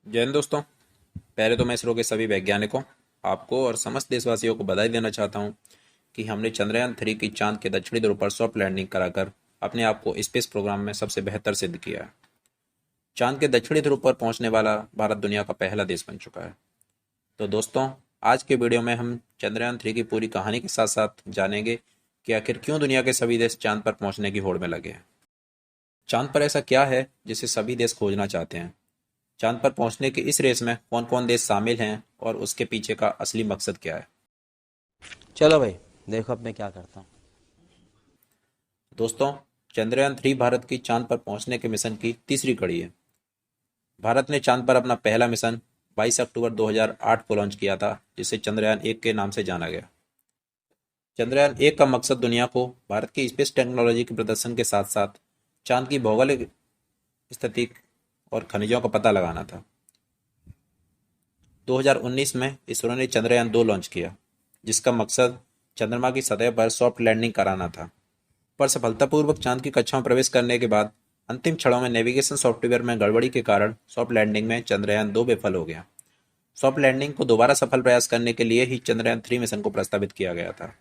जय हिंद दोस्तों। पहले तो मैं इसरो के सभी वैज्ञानिकों, आपको और समस्त देशवासियों को बधाई देना चाहता हूं कि हमने चंद्रयान 3 की चांद के दक्षिणी ध्रुव पर सॉफ्ट लैंडिंग कराकर अपने आप को स्पेस प्रोग्राम में सबसे बेहतर सिद्ध किया है। चांद के दक्षिणी ध्रुव पर पहुंचने वाला भारत दुनिया का पहला देश बन चुका है। तो दोस्तों, आज के वीडियो में हम चंद्रयान 3 की पूरी कहानी के साथ साथ जानेंगे कि आखिर क्यों दुनिया के सभी देश चांद पर पहुंचने की होड़ में लगे हैं। चांद पर ऐसा क्या है जिसे सभी देश खोजना चाहते हैं। चांद पर पहुंचने की इस रेस में कौन कौन देश शामिल हैं और उसके पीछे का असली मकसद क्या है। चलो भाई, देखो अब मैं क्या करता हूँ। दोस्तों, चंद्रयान 3 भारत की चांद पर पहुंचने के मिशन की तीसरी कड़ी है। भारत ने चांद पर अपना पहला मिशन 22 अक्टूबर 2008 को लॉन्च किया था, जिसे चंद्रयान 1 के नाम से जाना गया। चंद्रयान 1 का मकसद दुनिया को भारत की स्पेस टेक्नोलॉजी के प्रदर्शन के साथ साथ चांद की भौगोलिक स्थिति और खनिजों का पता लगाना था। 2019 में इसरो ने चंद्रयान 2 लॉन्च किया, जिसका मकसद चंद्रमा की सतह पर सॉफ्ट लैंडिंग कराना था। पर सफलतापूर्वक चांद की कक्षा में प्रवेश करने के बाद अंतिम क्षणों में नेविगेशन सॉफ्टवेयर में गड़बड़ी के कारण सॉफ्ट लैंडिंग में चंद्रयान 2 विफल हो गया। सॉफ्ट लैंडिंग को दोबारा सफल प्रयास करने के लिए ही चंद्रयान 3 मिशन को प्रस्तावित किया गया था।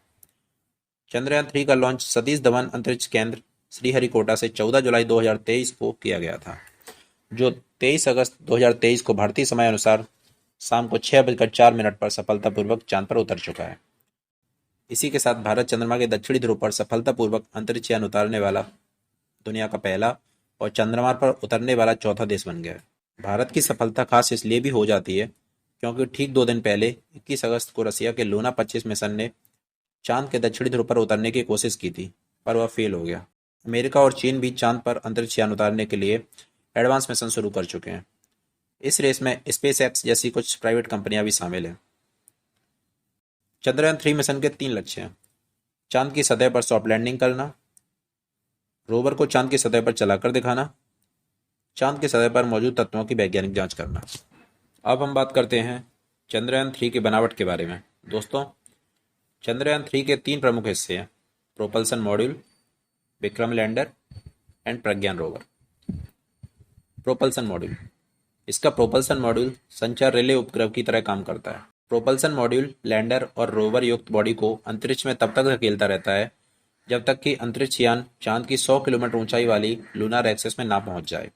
चंद्रयान 3 का लॉन्च सतीश धवन अंतरिक्ष केंद्र श्रीहरिकोटा से 14 जुलाई 2023 को किया गया था, जो 23 अगस्त 2023 को भारतीय समय अनुसार शाम को 6:04 पर सफलतापूर्वक चांद पर उतर चुका है। इसी के साथ भारत चंद्रमा के दक्षिणी ध्रुव पर सफलतापूर्वक अंतरिक्ष यान उतारने वाला दुनिया का पहला और चंद्रमा पर उतरने वाला चौथा देश बन गया है। भारत की सफलता खास इसलिए भी हो जाती है क्योंकि ठीक 2 दिन पहले 21 अगस्त को रसिया के लूना 25 मिशन ने चांद के दक्षिणी ध्रुव पर उतरने की कोशिश की थी, पर वह फेल हो गया। अमेरिका और चीन भी चांद पर अंतरिक्ष यान उतारने के लिए एडवांस मिशन शुरू कर चुके हैं। इस रेस में स्पेस एक्स जैसी कुछ प्राइवेट कंपनियां भी शामिल हैं। चंद्रयान 3 मिशन के 3 लक्ष्य हैं: चांद की सतह पर सॉफ्ट लैंडिंग करना, रोवर को चांद की सतह पर चलाकर दिखाना, चांद की सतह पर मौजूद तत्वों की वैज्ञानिक जांच करना। अब हम बात करते हैं चंद्रयान 3 की बनावट के बारे में। दोस्तों, चंद्रयान 3 के 3 प्रमुख हिस्से हैं: propulsion module, Vikram lander and Pragyan rover. Propulsion module. इसका प्रोपल्सन मॉड्यूल संचार रिले उपग्रह की तरह काम करता है। प्रोपल्सन मॉड्यूल लैंडर और रोवर युक्त बॉडी को अंतरिक्ष में तब तक धकेलता रहता है जब तक कि अंतरिक्ष यान चांद की 100 किलोमीटर ऊंचाई वाली लूनार एक्सिस में ना पहुंच जाए।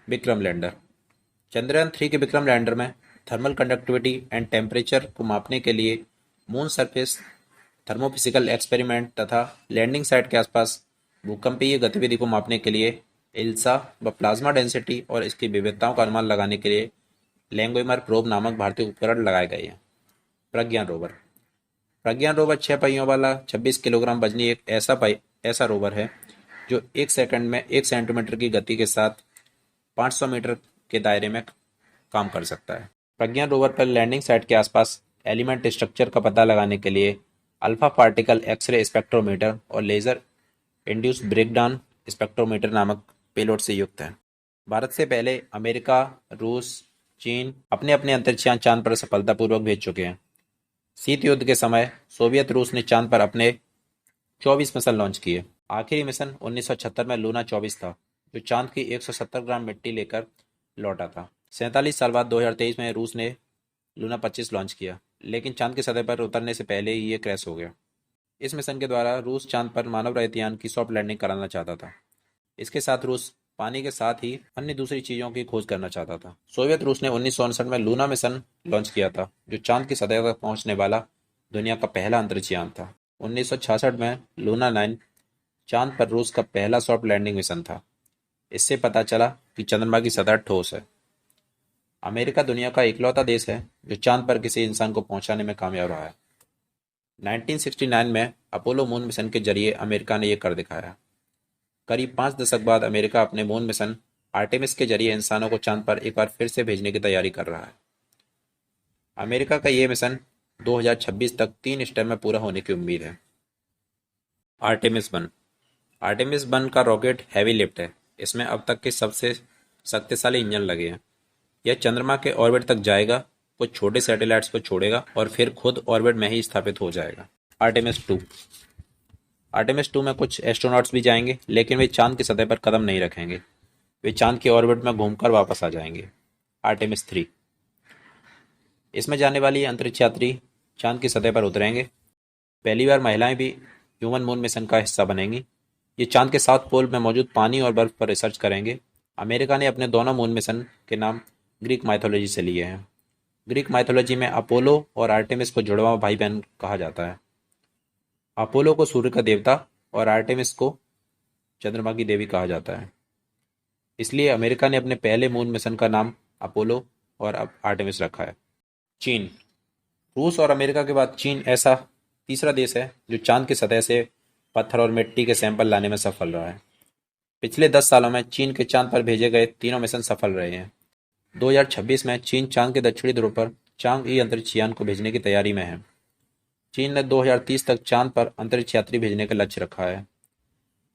विक्रम लैंडर। चंद्रयान 3 के विक्रम लैंडर में थर्मल कंडक्टिविटी एंड टेम्परेचर को मापने के लिए मून सरफेस थर्मोफिजिकल एक्सपेरिमेंट तथा लैंडिंग साइट के आसपास भूकंपीय गतिविधि को मापने के लिए इल्सा व प्लाज्मा डेंसिटी और इसकी विविधताओं का अनुमान लगाने के लिए लैंगोइमर प्रोब नामक भारतीय उपकरण लगाए गए हैं। प्रज्ञान रोवर। प्रज्ञान रोवर 6 पहियों वाला 26 किलोग्राम वजनी एक ऐसा रोवर है जो 1 सेकंड में 1 सेंटीमीटर की गति के साथ 500 मीटर के दायरे में काम कर सकता है। प्रज्ञान रोवर पर लैंडिंग साइट के आसपास एलिमेंट स्ट्रक्चर का पता लगाने के लिए अल्फा पार्टिकल एक्सरे स्पेक्ट्रोमीटर और लेजर इंड्यूस्ड ब्रेकडाउन स्पेक्ट्रोमीटर नामक पेलोड से युक्त है। भारत से पहले अमेरिका, रूस, चीन अपने अपने अंतरिक्ष यान चांद पर सफलतापूर्वक भेज चुके हैं। शीत युद्ध के समय सोवियत रूस ने चांद पर अपने 24 मिशन लॉन्च किए। आखिरी मिशन 1976 में लूना 24 था, जो चांद की 170 ग्राम मिट्टी लेकर लौटा था। 47 साल बाद 2023 में रूस ने लूना 25 लॉन्च किया, लेकिन चांद की सतह पर उतरने से पहले ही ये क्रैश हो गया। इस मिशन के द्वारा रूस चांद पर मानव रहित यान की सॉफ्ट लैंडिंग कराना चाहता था। इसके साथ रूस पानी के साथ ही अन्य दूसरी चीजों की खोज करना चाहता था। सोवियत रूस ने 1969 में लूना मिशन लॉन्च किया था, जो चांद की सतह तक पहुंचने वाला दुनिया का पहला अंतरिक्ष यान था। 1966 में लूना 9 चांद पर रूस का पहला सॉफ्ट लैंडिंग मिशन था। इससे पता चला कि चंद्रमा की सतह ठोस है। अमेरिका दुनिया का इकलौता देश है जो चांद पर किसी इंसान को पहुंचाने में कामयाब रहा है। 1969 में अपोलो मून मिशन के जरिए अमेरिका ने यह कर दिखाया। करीब 5 दशक बाद अमेरिका अपने मून मिशन आर्टेमिस के जरिए इंसानों को चांद पर एक बार फिर से भेजने की तैयारी कर रहा है। अमेरिका का ये मिशन 2026 तक 3 स्टेप में पूरा होने की उम्मीद है। आर्टेमिस 1। आर्टेमिस 1 का रॉकेट हैवी लिफ्ट है। इसमें अब तक के सबसे शक्तिशाली इंजन लगे हैं। यह चंद्रमा के ऑर्बिट तक जाएगा, कुछ छोटे सैटेलाइट्स को छोड़ेगा और फिर खुद ऑर्बिट में ही स्थापित हो जाएगा। आर्टेमिस 2। आर्टेमिस 2 में कुछ एस्ट्रोनॉट्स भी जाएंगे, लेकिन वे चांद की सतह पर कदम नहीं रखेंगे। वे चांद के ऑर्बिट में घूमकर वापस आ जाएंगे। आर्टेमिस 3। इसमें जाने वाली अंतरिक्ष यात्री चांद की सतह पर उतरेंगे। पहली बार महिलाएं भी ह्यूमन मून मिशन का हिस्सा बनेंगी। ये चांद के साउथ पोल में मौजूद पानी और बर्फ पर रिसर्च करेंगे। अमेरिका ने अपने दोनों मून मिशन के नाम ग्रीक माइथोलॉजी से लिए हैं। ग्रीक माइथोलॉजी में अपोलो और आर्टेमिस को जुड़वा भाई बहन कहा जाता है। अपोलो को सूर्य का देवता और आर्टेमिस को चंद्रमा की देवी कहा जाता है। इसलिए अमेरिका ने अपने पहले मून मिशन का नाम अपोलो और अब आर्टेमिस रखा है। चीन। रूस और अमेरिका के बाद चीन ऐसा तीसरा देश है जो चांद की सतह से पत्थर और मिट्टी के सैंपल लाने में सफल रहा है। पिछले 10 सालों में चीन के चांद पर भेजे गए तीनों मिशन सफल रहे हैं। 2026 में चीन चांद के दक्षिणी ध्रुव पर चांग-ई अंतरिक्ष यान को भेजने की तैयारी में है। चीन ने 2030 तक चांद पर अंतरिक्ष यात्री भेजने का लक्ष्य रखा है।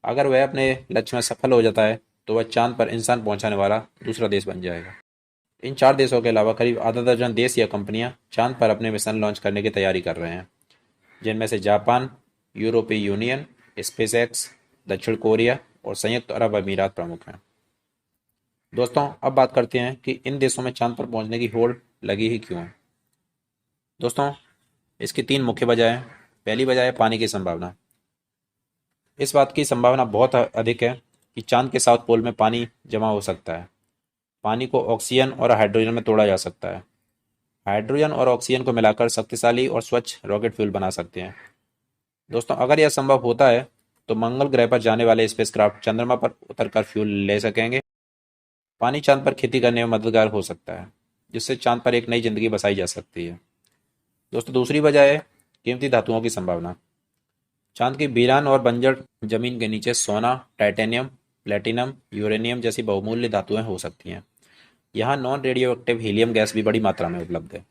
अगर वह अपने लक्ष्य में सफल हो जाता है तो वह चांद पर इंसान पहुंचाने वाला दूसरा देश बन जाएगा। इन 4 देशों के अलावा करीब आधा दर्जन देश या कंपनियां चांद पर अपने मिशन लॉन्च करने की तैयारी कर रहे हैं, जिनमें से जापान, यूरोपीय यूनियन, स्पेसएक्स, दक्षिण कोरिया और संयुक्त अरब अमीरात प्रमुख हैं। दोस्तों, अब बात करते हैं कि इन देशों में चांद पर पहुंचने की होड़ लगी ही क्यों है। दोस्तों, इसकी 3 मुख्य वजह हैं। पहली वजह है पानी की संभावना। इस बात की संभावना बहुत अधिक है कि चांद के साउथ पोल में पानी जमा हो सकता है। पानी को ऑक्सीजन और हाइड्रोजन में तोड़ा जा सकता है। हाइड्रोजन और ऑक्सीजन को मिलाकर शक्तिशाली और स्वच्छ रॉकेट फ्यूल बना सकते हैं। दोस्तों, अगर यह संभव होता है तो मंगल ग्रह पर जाने वाले स्पेसक्राफ्ट चंद्रमा पर उतरकर फ्यूल ले सकेंगे। पानी चांद पर खेती करने में मददगार हो सकता है, जिससे चांद पर एक नई जिंदगी बसाई जा सकती है। दोस्तों, दूसरी वजह है कीमती धातुओं की संभावना। चांद की वीरान और बंजर जमीन के नीचे सोना, टाइटेनियम, प्लेटिनम, यूरेनियम जैसी बहुमूल्य धातुएं हो सकती हैं। यहाँ non radio active helium gas भी बड़ी मात्रा में उपलब्ध है।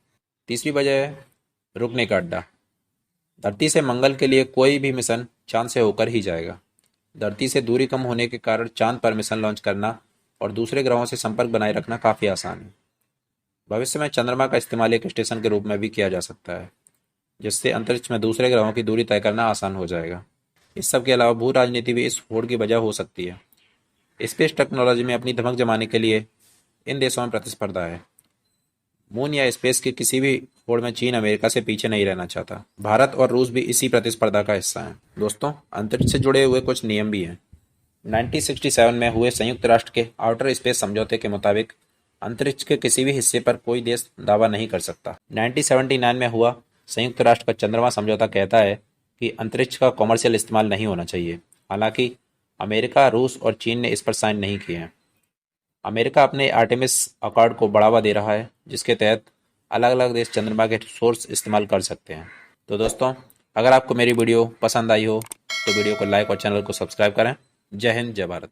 तीसरी वजह है रुकने का अड्डा। धरती से मंगल के लिए कोई भी मिशन चांद से होकर ही जाएगा। धरती से दूरी कम होने के कारण चांद पर मिशन लॉन्च करना और दूसरे ग्रहों से संपर्क बनाए रखना काफ़ी आसान है। भविष्य में चंद्रमा का इस्तेमाल एक स्टेशन के रूप में भी किया जा सकता है, जिससे अंतरिक्ष में दूसरे ग्रहों की दूरी तय करना आसान हो जाएगा। इस सब के अलावा भू राजनीति भी इस होड़ की वजह हो सकती है। स्पेस टेक्नोलॉजी में अपनी धमक जमाने के लिए इन देशों में प्रतिस्पर्धा है। मून या स्पेस की किसी भी होड़ में चीन अमेरिका से पीछे नहीं रहना चाहता। भारत और रूस भी इसी प्रतिस्पर्धा का हिस्सा हैं। दोस्तों, अंतरिक्ष से जुड़े हुए कुछ नियम भी हैं। 1967 में हुए संयुक्त राष्ट्र के आउटर स्पेस समझौते के मुताबिक अंतरिक्ष के किसी भी हिस्से पर कोई देश दावा नहीं कर सकता। 1979 में हुआ संयुक्त राष्ट्र का चंद्रमा समझौता कहता है कि अंतरिक्ष का कॉमर्शियल इस्तेमाल नहीं होना चाहिए। हालांकि अमेरिका, रूस और चीन ने इस पर साइन नहीं किए हैं। अमेरिका अपने आर्टेमिस अकॉर्ड को बढ़ावा दे रहा है, जिसके तहत अलग अलग देश चंद्रमा के सोर्स इस्तेमाल कर सकते हैं। तो दोस्तों, अगर आपको मेरी वीडियो पसंद आई हो तो वीडियो को लाइक और चैनल को सब्सक्राइब करें। जय हिंद, जय भारत।